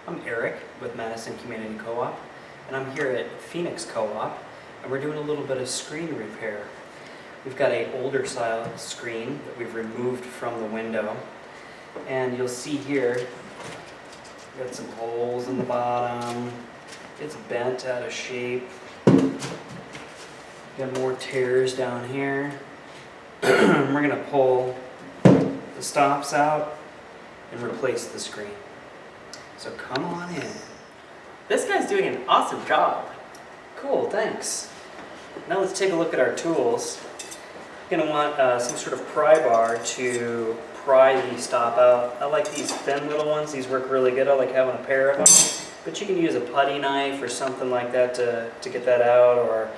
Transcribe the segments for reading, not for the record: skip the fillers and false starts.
I'm Eric with Madison Community Co-op, and I'm here at Phoenix Co-op, and we're doing a little bit of screen repair. We've got an older style screen that we've removed from the window, and you'll see here, we've got some holes in the bottom. It's bent out of shape. Got more tears down here. We're going to pull the stops out and replace the screen. So come on in. This guy's doing an awesome job. Cool, thanks. Now let's take a look at our tools. You're going to want some sort of pry bar to pry the stop out. I like these thin little ones. These work really good. I like having a pair of them. But you can use a putty knife or something like that to get that out, or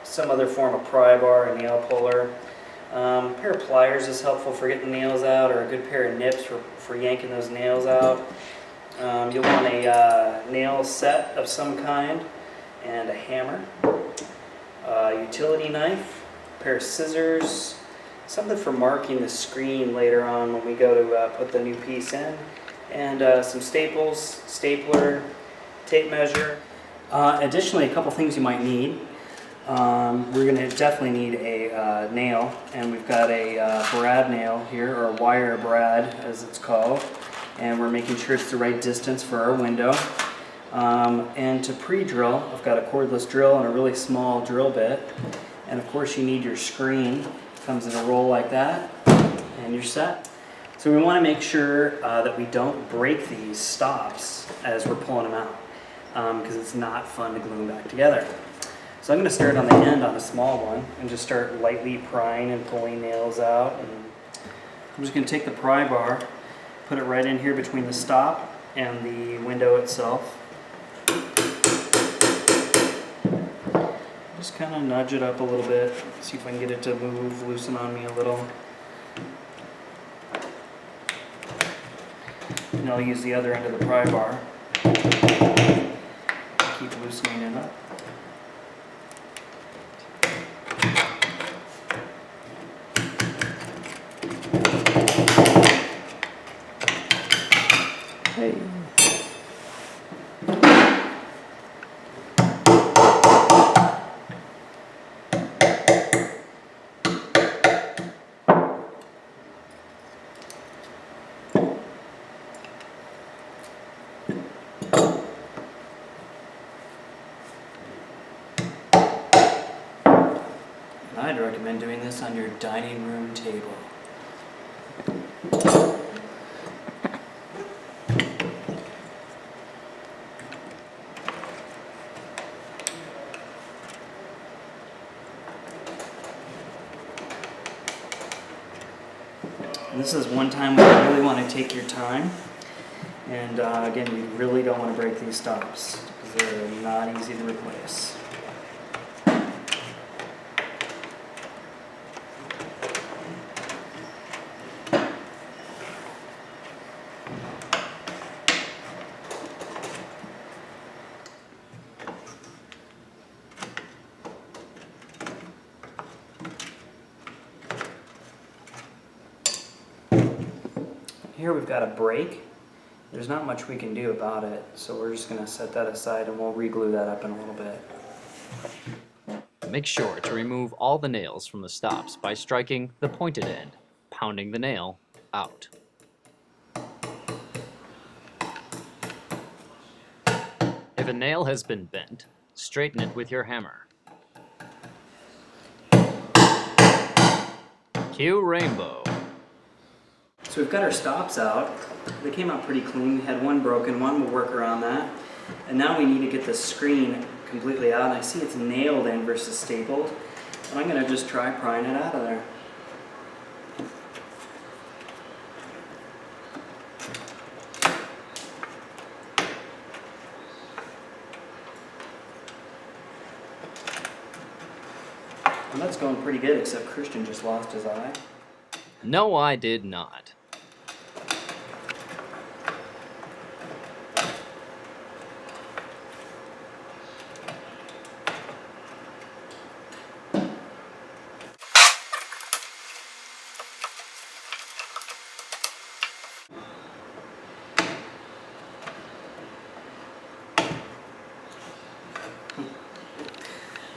some other form of pry bar, a nail puller. A pair of pliers is helpful for getting nails out, or a good pair of nips for yanking those nails out. You'll want a nail set of some kind and a hammer, a utility knife, a pair of scissors, something for marking the screen later on when we go to put the new piece in, and some staples, stapler, tape measure. Additionally, a couple things you might need. We're going to definitely need a nail, and we've got a brad nail here, or a wire brad as it's called, and we're making sure it's the right distance for our window. And to pre-drill, I've got a cordless drill and a really small drill bit, and of course you need your screen. It comes in a roll like that, and you're set. So we want to make sure that we don't break these stops as we're pulling them out, because it's not fun to glue them back together. So I'm going to start on the end on a small one and just start lightly prying and pulling nails out. And I'm just going to take the pry bar, put it right in here between the stop and the window itself. Just kind of nudge it up a little bit, see if I can get it to move, loosen on me a little. And I'll use the other end of the pry bar. Keep loosening it up. Hey. I'd recommend doing this on your dining room table. And this is one time when you really want to take your time. And again, you really don't want to break these stops because they're not easy to replace. Here we've got a break. There's not much we can do about it, so we're just going to set that aside and we'll re-glue that up in a little bit. Make sure to remove all the nails from the stops by striking the pointed end, pounding the nail out. If a nail has been bent, straighten it with your hammer. Cue rainbow. So we've got our stops out. They came out pretty clean. We had one broken, one will work around that. And now we need to get the screen completely out. And I see it's nailed in versus stapled. And I'm going to just try prying it out of there. And that's going pretty good, except Christian just lost his eye. No, I did not.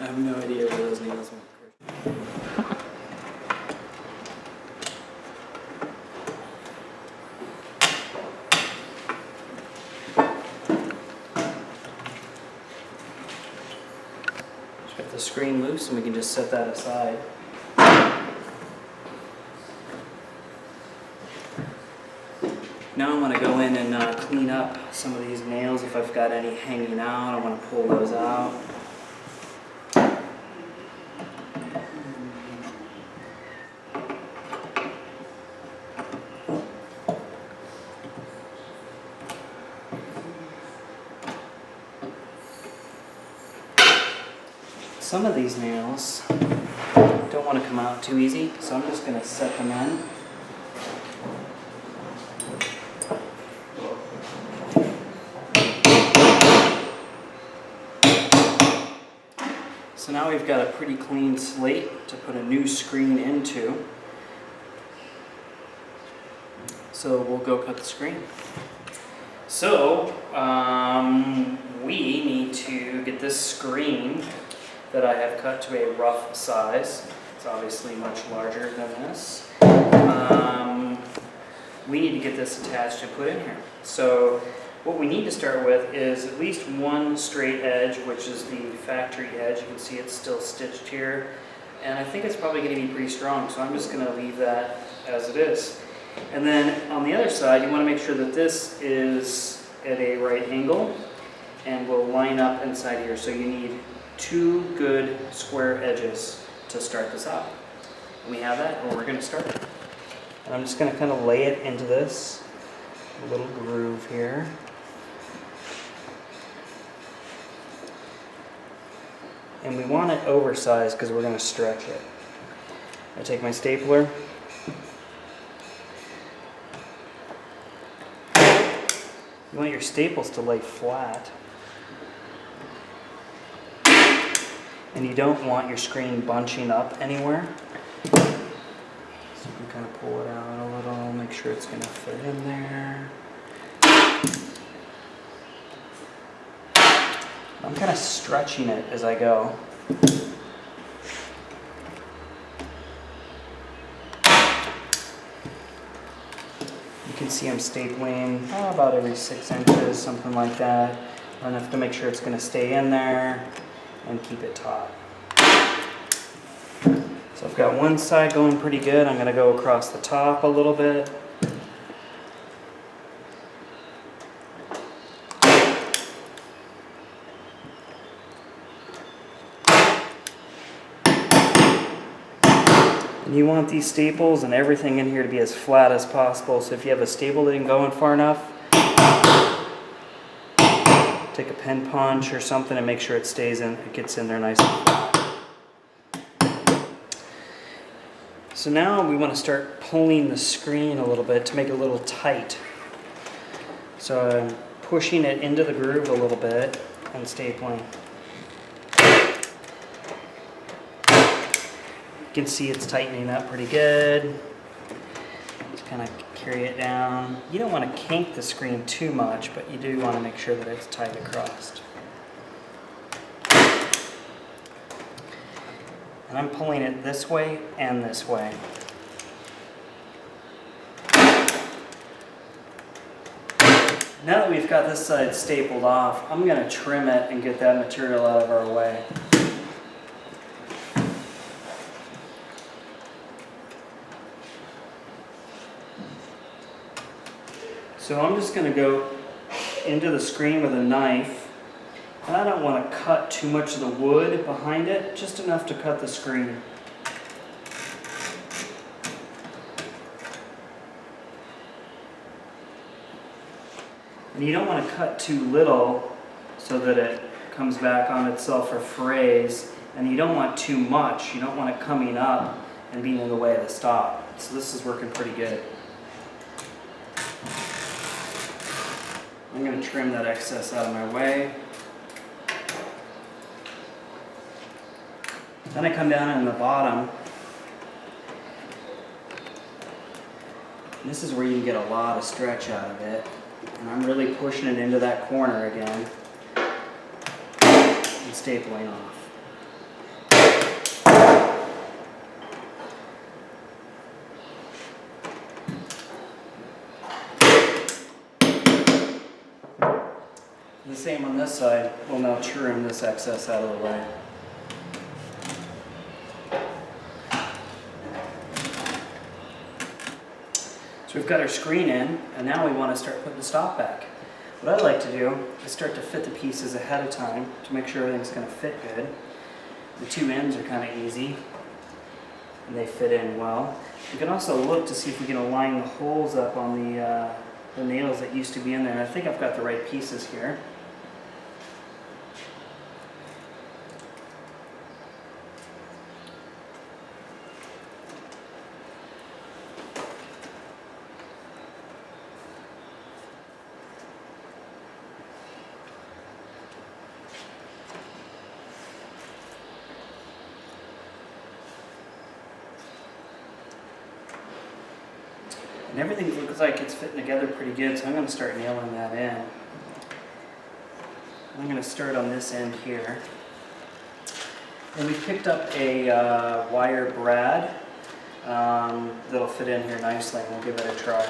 I have no idea where those nails went. Just got the screen loose and we can just set that aside. Now I want to go in and clean up some of these nails. If I've got any hanging out, I want to pull those out. Some of these nails don't want to come out too easy, so I'm just going to set them in. So now we've got a pretty clean slate to put a new screen into. So we'll go cut the screen. So we need to get this screen that I have cut to a rough size. It's obviously much larger than this. We need to get this attached and put in here. So what we need to start with is at least one straight edge, which is the factory edge. You can see it's still stitched here. And I think it's probably going to be pretty strong, so I'm just going to leave that as it is. And then on the other side, you want to make sure that this is at a right angle and will line up inside here. So you need two good square edges to start this out. And we have that, or we're going to start. And I'm just going to kind of lay it into this little groove here. And we want it oversized because we're going to stretch it. I take my stapler. You want your staples to lay flat. And you don't want your screen bunching up anywhere. So you can kind of pull it out a little, make sure it's going to fit in there. I'm kind of stretching it as I go. You can see I'm stapling about every 6 inches, something like that. Enough to make sure it's going to stay in there and keep it taut. So I've got one side going pretty good. I'm going to go across the top a little bit. And you want these staples and everything in here to be as flat as possible. So if you have a staple that isn't going far enough, take a pin punch or something and make sure it stays in, it gets in there nice and flat. So now we want to start pulling the screen a little bit to make it a little tight. So I'm pushing it into the groove a little bit and stapling. You can see it's tightening up pretty good. Just kind of carry it down. You don't want to kink the screen too much, but you do want to make sure that it's tight across. And I'm pulling it this way and this way. Now that we've got this side stapled off, I'm going to trim it and get that material out of our way. So I'm just going to go into the screen with a knife. And I don't want to cut too much of the wood behind it, just enough to cut the screen. And you don't want to cut too little so that it comes back on itself or frays. And you don't want too much. You don't want it coming up and being in the way of the stop. So this is working pretty good. I'm going to trim that excess out of my way. Then I come down in the bottom. This is where you can get a lot of stretch out of it. And I'm really pushing it into that corner again and stapling off. The same on this side. We'll now trim this excess out of the way. So we've got our screen in, and now we want to start putting the stop back. What I like to do is start to fit the pieces ahead of time to make sure everything's going to fit good. The two ends are kind of easy, and they fit in well. We can also look to see if we can align the holes up on the nails that used to be in there. And I think I've got the right pieces here. And everything looks like it's fitting together pretty good, so I'm going to start nailing that in. I'm going to start on this end here. And we picked up a wire brad that'll fit in here nicely, and we'll give it a try.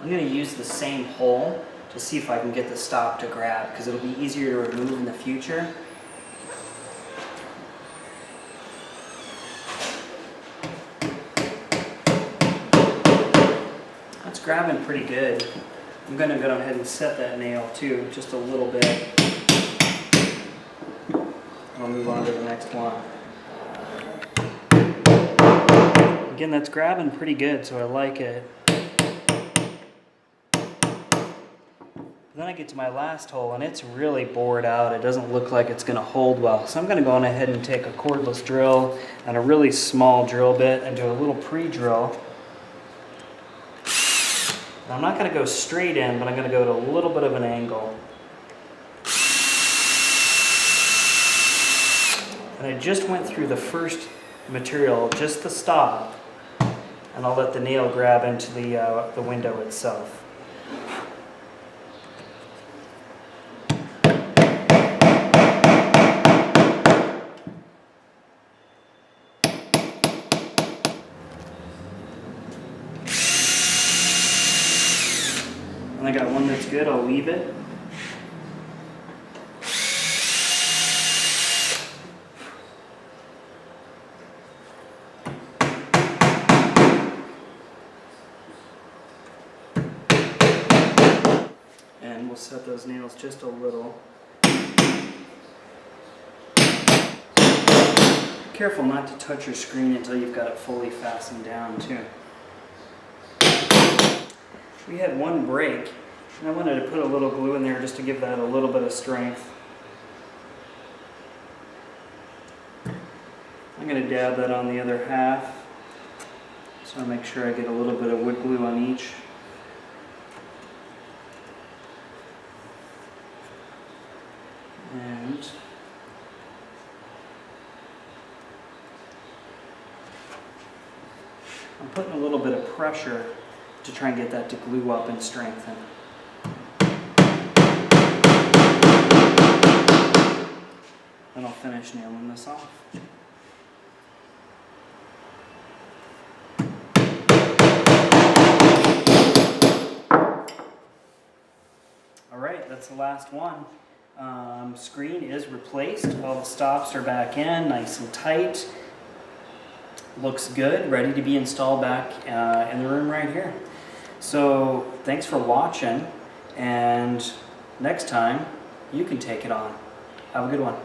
I'm going to use the same hole to see if I can get the stop to grab, because it'll be easier to remove in the future. It's grabbing pretty good. I'm going to go ahead and set that nail too, just a little bit. I'll move on to the next one. Again, that's grabbing pretty good, so I like it. Then I get to my last hole, and it's really bored out. It doesn't look like it's going to hold well. So I'm going to go on ahead and take a cordless drill and a really small drill bit and do a little pre-drill. I'm not going to go straight in, but I'm going to go to a little bit of an angle. And I just went through the first material, just the stop, and I'll let the nail grab into the window itself. And I got one that's good, I'll leave it. And we'll set those nails just a little. Be careful not to touch your screen until you've got it fully fastened down too. We had one break, and I wanted to put a little glue in there just to give that a little bit of strength. I'm going to dab that on the other half, so I make sure I get a little bit of wood glue on each. And I'm putting a little bit of pressure to try and get that to glue up and strengthen. Then I'll finish nailing this off. Alright, that's the last one. Screen is replaced. All the stops are back in, nice and tight. Looks good, ready to be installed back in the room right here. So thanks for watching, and next time you can take it on. Have a good one.